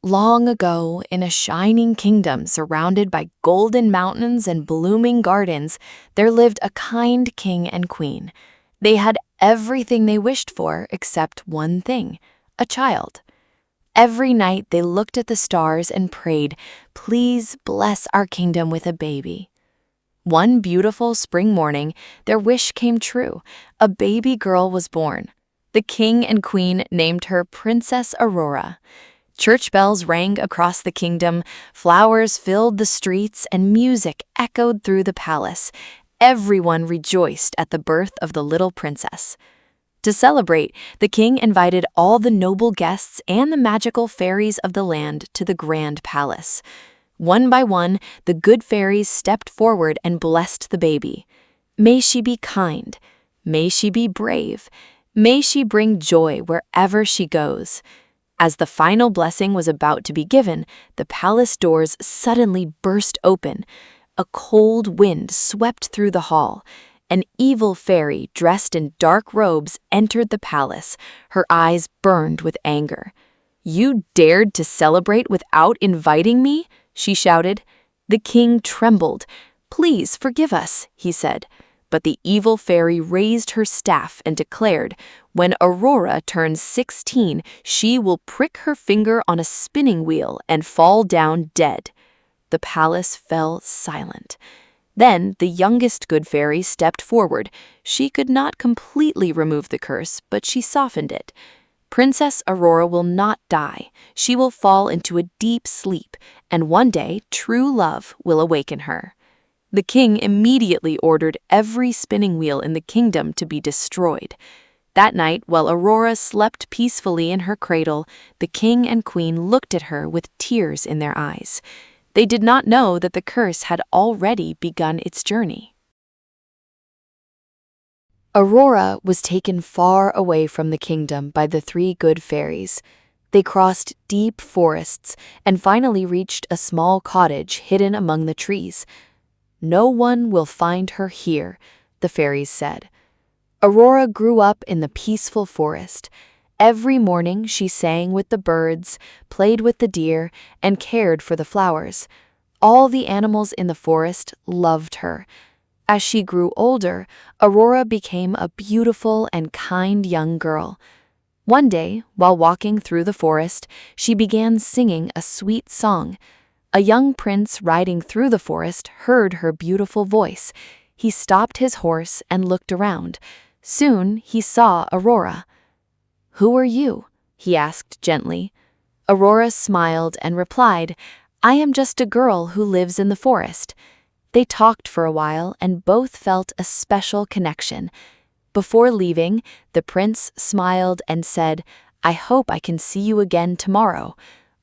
Long ago, in a shining kingdom surrounded by golden mountains and blooming gardens, there lived a kind king and queen. They had everything they wished for except one thing, a child. Every night they looked at the stars and prayed, "Please bless our kingdom with a baby." One beautiful spring morning, their wish came true. A baby girl was born. The king and queen named her Princess Aurora. Church bells rang across the kingdom, flowers filled the streets, and music echoed through the palace. Everyone rejoiced at the birth of the little princess. To celebrate, the king invited all the noble guests and the magical fairies of the land to the grand palace. One by one, the good fairies stepped forward and blessed the baby. May she be kind. May she be brave. May she bring joy wherever she goes. As the final blessing was about to be given, the palace doors suddenly burst open. A cold wind swept through the hall. An evil fairy dressed in dark robes entered the palace. Her eyes burned with anger. "You dared to celebrate without inviting me?" she shouted. The king trembled. "Please forgive us," he said. But the evil fairy raised her staff and declared, "When Aurora turns 16, she will prick her finger on a spinning wheel and fall down dead." The palace fell silent. Then the youngest good fairy stepped forward. She could not completely remove the curse, but she softened it. "Princess Aurora will not die. She will fall into a deep sleep, and one day true love will awaken her." The king immediately ordered every spinning wheel in the kingdom to be destroyed. That night, while Aurora slept peacefully in her cradle, the king and queen looked at her with tears in their eyes. They did not know that the curse had already begun its journey. Aurora was taken far away from the kingdom by the three good fairies. They crossed deep forests and finally reached a small cottage hidden among the trees. "No one will find her here," the fairies said. Aurora grew up in the peaceful forest. Every morning she sang with the birds, played with the deer, and cared for the flowers. All the animals in the forest loved her. As she grew older, Aurora became a beautiful and kind young girl. One day, while walking through the forest, she began singing a sweet song. A young prince riding through the forest heard her beautiful voice. He stopped his horse and looked around. Soon he saw Aurora. "Who are you?" he asked gently. Aurora smiled and replied, "I am just a girl who lives in the forest." They talked for a while and both felt a special connection. Before leaving, the prince smiled and said, "I hope I can see you again tomorrow."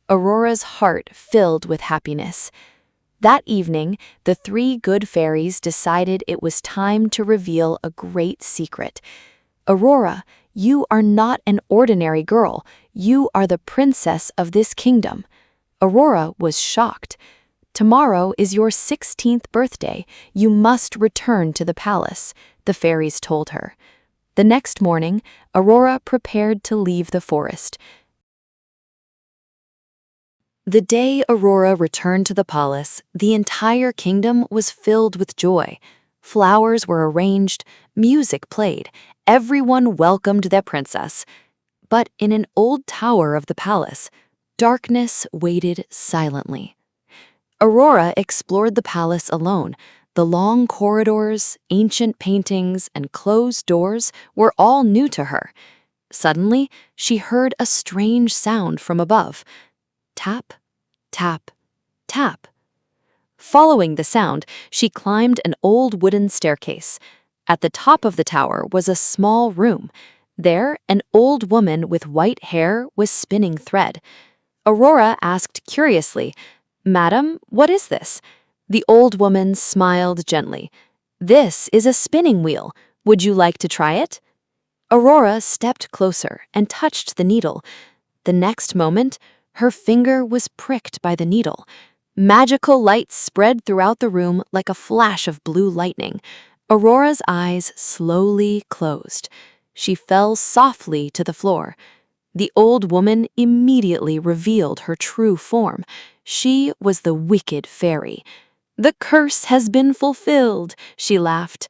Aurora's heart filled with happiness. That evening, the three good fairies decided it was time to reveal a great secret. "Aurora, you are not an ordinary girl. You are the princess of this kingdom." Aurora was shocked. "Tomorrow is your 16th birthday. You must return to the palace," the fairies told her. The next morning, Aurora prepared to leave the forest. The day Aurora returned to the palace, the entire kingdom was filled with joy. Flowers were arranged, music played, everyone welcomed their princess. But in an old tower of the palace, darkness waited silently. Aurora explored the palace alone. The long corridors, ancient paintings, and closed doors were all new to her. Suddenly, she heard a strange sound from above. Tap, tap, tap. Following the sound, she climbed an old wooden staircase. At the top of the tower was a small room. There, an old woman with white hair was spinning thread. Aurora asked curiously, "Madam, what is this?" The old woman smiled gently. "This is a spinning wheel. Would you like to try it?" Aurora stepped closer and touched the needle. The next moment, her finger was pricked by the needle. Magical light spread throughout the room like a flash of blue lightning. Aurora's eyes slowly closed. She fell softly to the floor. The old woman immediately revealed her true form. She was the wicked fairy. "The curse has been fulfilled," she laughed.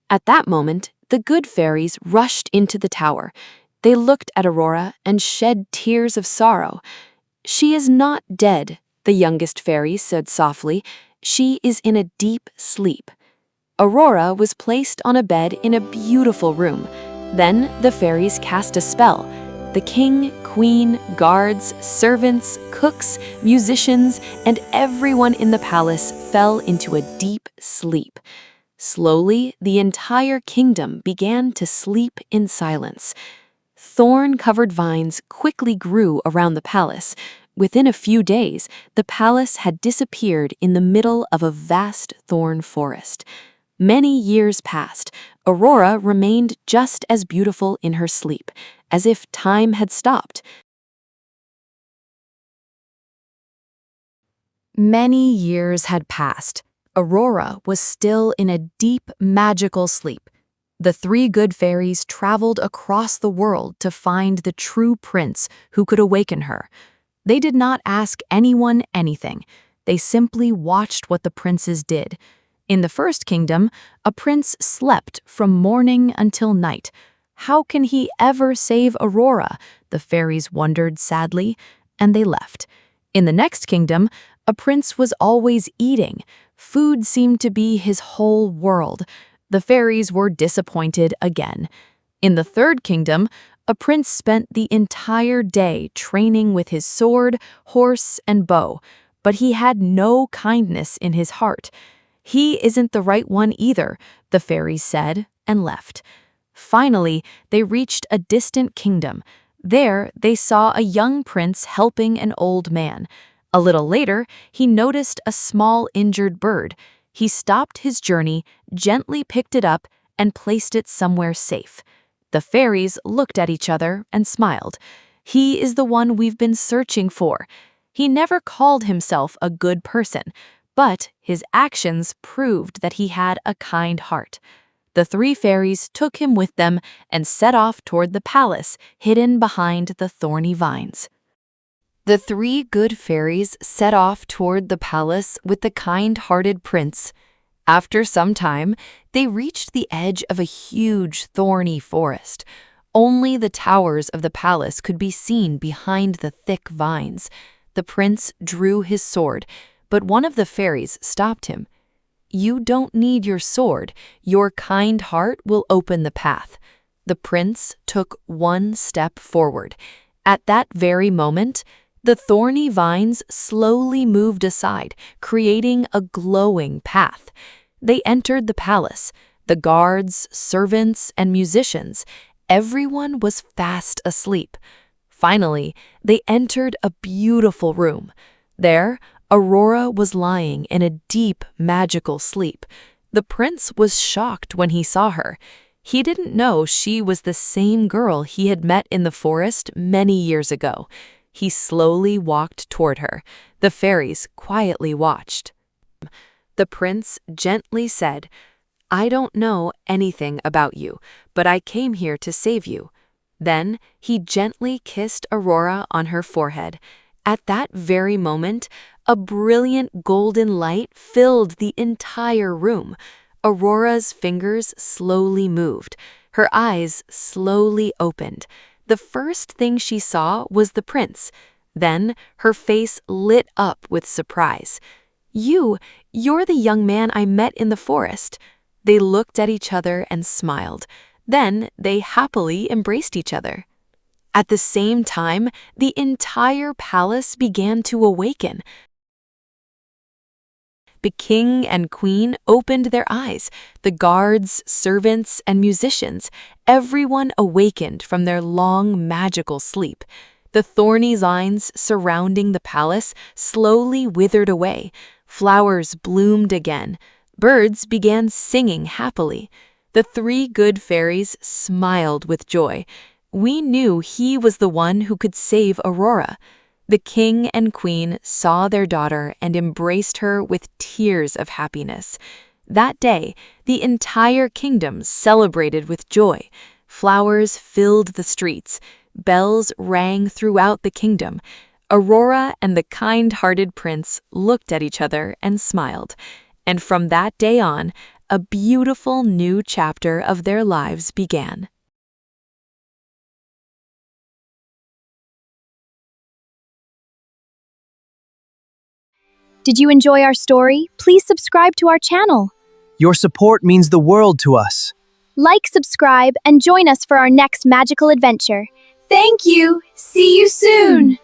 At that moment, the good fairies rushed into the tower. They looked at Aurora and shed tears of sorrow. "She is not dead," the youngest fairy said softly. "She is in a deep sleep." Aurora was placed on a bed in a beautiful room. Then the fairies cast a spell. The king, queen, guards, servants, cooks, musicians, and everyone in the palace fell into a deep sleep. Slowly, the entire kingdom began to sleep in silence. Thorn-covered vines quickly grew around the palace. Within a few days, the palace had disappeared in the middle of a vast thorn forest. Many years passed. Aurora remained just as beautiful in her sleep, as if time had stopped. Many years had passed. Aurora was still in a deep, magical sleep. The three good fairies traveled across the world to find the true prince who could awaken her. They did not ask anyone anything. They simply watched what the princes did. In the first kingdom, a prince slept from morning until night. How can he ever save Aurora? The fairies wondered sadly, and they left. In the next kingdom, a prince was always eating. Food seemed to be his whole world. The fairies were disappointed again. In the third kingdom, a prince spent the entire day training with his sword, horse, and bow, but he had no kindness in his heart. "He isn't the right one either," the fairies said, and left. Finally, they reached a distant kingdom. There, they saw a young prince helping an old man. A little later, he noticed a small injured bird. He stopped his journey, gently picked it up, and placed it somewhere safe. The fairies looked at each other and smiled. "He is the one we've been searching for." He never called himself a good person, but his actions proved that he had a kind heart. The three fairies took him with them and set off toward the palace hidden behind the thorny vines. The three good fairies set off toward the palace with the kind-hearted prince. After some time, they reached the edge of a huge, thorny forest. Only the towers of the palace could be seen behind the thick vines. The prince drew his sword, but one of the fairies stopped him. "You don't need your sword. Your kind heart will open the path." The prince took one step forward. At that very moment, the thorny vines slowly moved aside, creating a glowing path. They entered the palace. The guards, servants, and musicians, everyone was fast asleep. Finally, they entered a beautiful room. There, Aurora was lying in a deep, magical sleep. The prince was shocked when he saw her. He didn't know she was the same girl he had met in the forest many years ago. He slowly walked toward her. The fairies quietly watched. The prince gently said, "I don't know anything about you, but I came here to save you." Then he gently kissed Aurora on her forehead. At that very moment, a brilliant golden light filled the entire room. Aurora's fingers slowly moved. Her eyes slowly opened. The first thing she saw was the prince. Then her face lit up with surprise. You're the young man I met in the forest." They looked at each other and smiled. Then they happily embraced each other. At the same time, the entire palace began to awaken. The king and queen opened their eyes. The guards, servants, and musicians, everyone awakened from their long, magical sleep. The thorny vines surrounding the palace slowly withered away. Flowers bloomed again. Birds began singing happily. The three good fairies smiled with joy. We knew he was the one who could save Aurora. The king and queen saw their daughter and embraced her with tears of happiness. That day, the entire kingdom celebrated with joy. Flowers filled the streets. bells rang throughout the kingdom. Aurora and the kind-hearted prince looked at each other and smiled, and from that day on, a beautiful new chapter of their lives began. Did you enjoy our story? Please subscribe to our channel. Your support means the world to us. Like, subscribe, and join us for our next magical adventure. Thank you. See you soon.